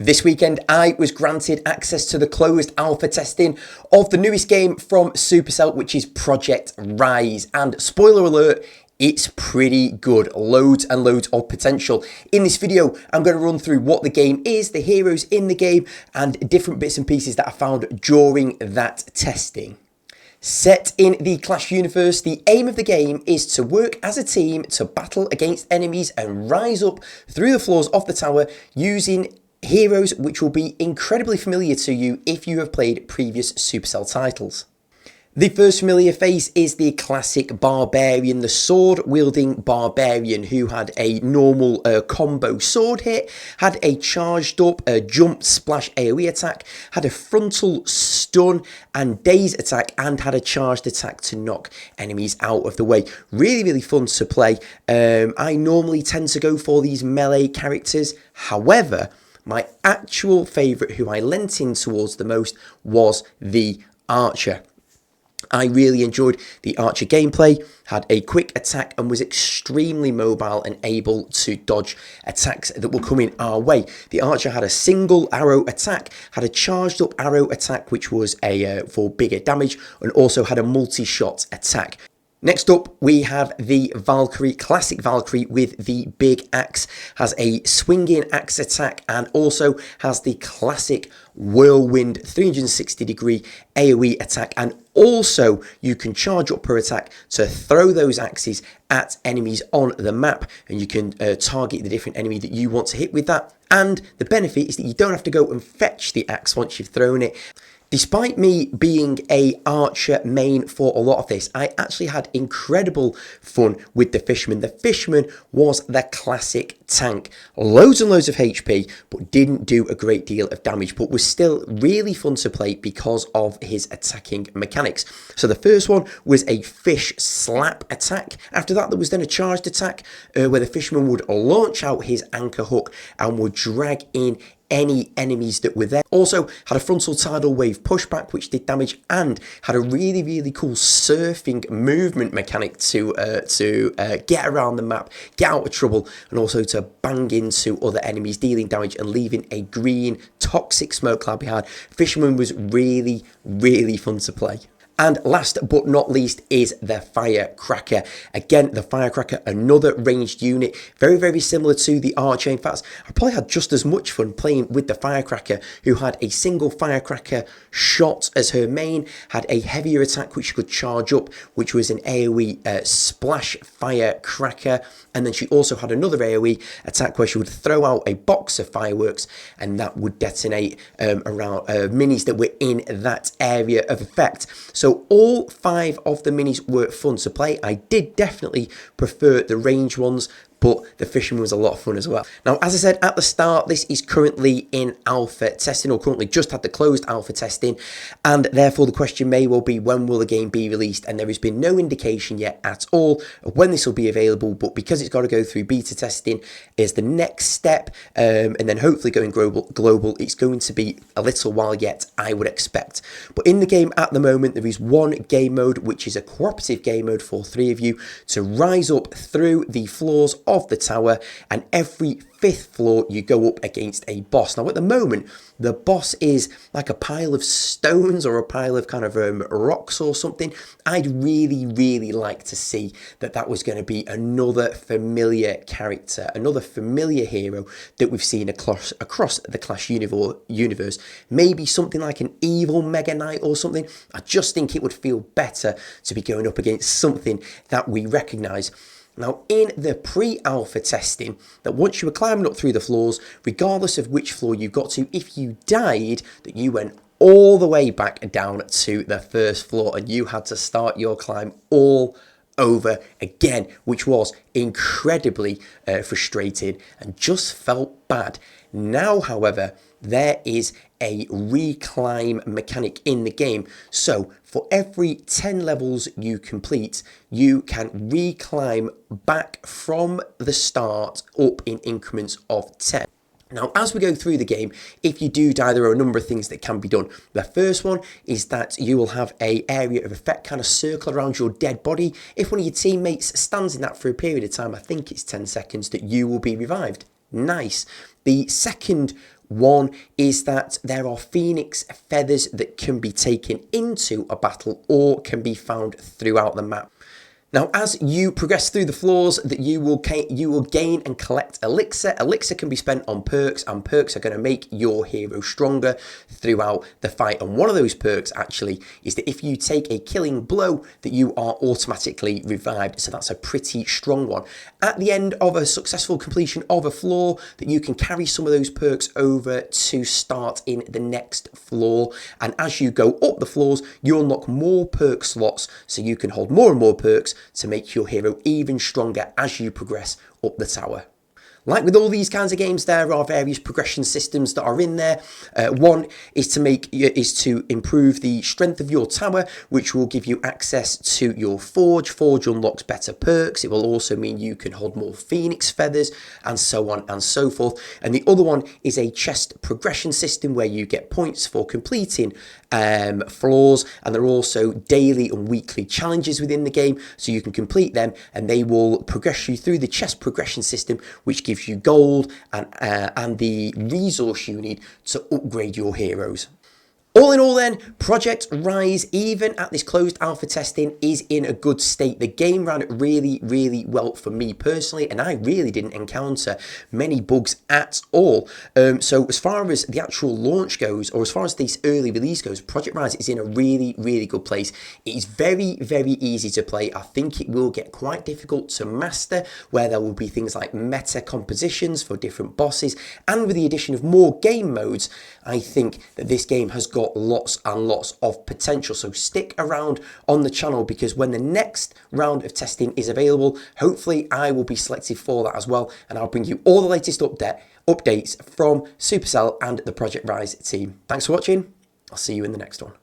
This weekend, I was granted access to the closed alpha testing of the newest game from Supercell, which is Project R.I.S E. And spoiler alert, it's pretty good. Loads and loads of potential. In this video, I'm going to run through what the game is, the heroes in the game, and different bits and pieces that I found during that testing. Set in the Clash universe, the aim of the game is to work as a team to battle against enemies and rise up through the floors of the tower using heroes which will be incredibly familiar to you if you have played previous Supercell titles. The first familiar face is the classic barbarian, the sword-wielding barbarian who had a normal combo sword hit, had a charged up jump splash AoE attack, had a frontal stun and daze attack, and had a charged attack to knock enemies out of the way. Really fun to play. I normally tend to go for these melee characters. However, my actual favourite, who I leant in towards the most, was the archer. I really enjoyed the archer gameplay, had a quick attack and was extremely mobile and able to dodge attacks that will come in our way. The archer had a single arrow attack, had a charged up arrow attack which was for bigger damage, and also had a multi-shot attack. Next up, we have the Valkyrie, classic Valkyrie with the big axe, has a swinging axe attack and also has the classic whirlwind 360 degree AoE attack, and also you can charge up per attack to throw those axes at enemies on the map, and you can target the different enemy that you want to hit with that. And the benefit is that you don't have to go and fetch the axe once you've thrown it. Despite me being a archer main for a lot of this, I actually had incredible fun with the fisherman. The fisherman was the classic tank. Loads and loads of HP, but didn't do a great deal of damage, but was still really fun to play because of his attacking mechanics. So the first one was a fish slap attack. After that, there was then a charged attack where the fisherman would launch out his anchor hook and would drag in any enemies that were there. Also had a frontal tidal wave pushback which did damage, and had a really cool surfing movement mechanic to get around the map, get out of trouble, and also to bang into other enemies, dealing damage and leaving a green toxic smoke cloud behind. Fisherman was really fun to play. And last but not least is the Firecracker. Again, the Firecracker, another ranged unit, very similar to the Archer. In fact, I probably had just as much fun playing with the Firecracker, who had a single Firecracker shot as her main, had a heavier attack which she could charge up, which was an AoE splash Firecracker, and then she also had another AoE attack where she would throw out a box of fireworks, and that would detonate around minis that were in that area of effect. So all 5 of the minis were fun to play. I did definitely prefer the range ones, but the fisherman was a lot of fun as well. Now, as I said at the start, this is currently in alpha testing, or currently just had the closed alpha testing, and therefore the question may well be, when will the game be released? And there has been no indication yet at all of when this will be available, but because it's got to go through beta testing is the next step, and then hopefully going global, it's going to be a little while yet, I would expect. But in the game at the moment, there is one game mode, which is a cooperative game mode for 3 of you to rise up through the floors of the tower, and every 5th floor you go up against a boss. Now at the moment, the boss is like a pile of stones or a pile of kind of rocks or something. I'd really like to see that was going to be another familiar character, another familiar hero that we've seen across the Clash universe. Maybe something like an evil Mega Knight or something. I just think it would feel better to be going up against something that we recognise. Now, in the pre-alpha testing, that once you were climbing up through the floors, regardless of which floor you got to, if you died, that you went all the way back down to the 1st floor and you had to start your climb all over again, which was incredibly frustrating and just felt bad. Now, however, there is a reclimb mechanic in the game. So for every 10 levels you complete, you can reclimb back from the start up in increments of 10. Now, as we go through the game, if you do die, there are a number of things that can be done. The first one is that you will have an area of effect kind of circle around your dead body. If one of your teammates stands in that for a period of time, I think it's 10 seconds, that you will be revived. Nice. The second One is that there are phoenix feathers that can be taken into a battle or can be found throughout the map. Now, as you progress through the floors, that you will gain and collect elixir. Elixir can be spent on perks, and perks are going to make your hero stronger throughout the fight. And one of those perks actually is that if you take a killing blow, that you are automatically revived. So that's a pretty strong one. At the end of a successful completion of a floor, that you can carry some of those perks over to start in the next floor. And as you go up the floors, you unlock more perk slots, so you can hold more and more perks to make your hero even stronger as you progress up the tower. Like with all these kinds of games, there are various progression systems that are in there. One is to improve the strength of your tower, which will give you access to your forge. Forge unlocks better perks. It will also mean you can hold more phoenix feathers, and so on and so forth. And the other one is a chest progression system where you get points for completing floors, and there are also daily and weekly challenges within the game, so you can complete them and they will progress you through the chest progression system, which gives you gold and the resource you need to upgrade your heroes. All in all then, Project R.I.S E, even at this closed alpha testing, is in a good state. The game ran really, really well for me personally, and I really didn't encounter many bugs at all. So as far as the actual launch goes, or as far as this early release goes, Project R.I.S E is in a really, really good place. It is very, very easy to play. I think it will get quite difficult to master, where there will be things like meta compositions for different bosses, and with the addition of more game modes, I think that this game has got lots and lots of potential. So stick around on the channel, because when the next round of testing is available, hopefully I will be selected for that as well, and I'll bring you all the latest updates from Supercell and the Project R.I.S E team. Thanks for watching. I'll see you in the next one.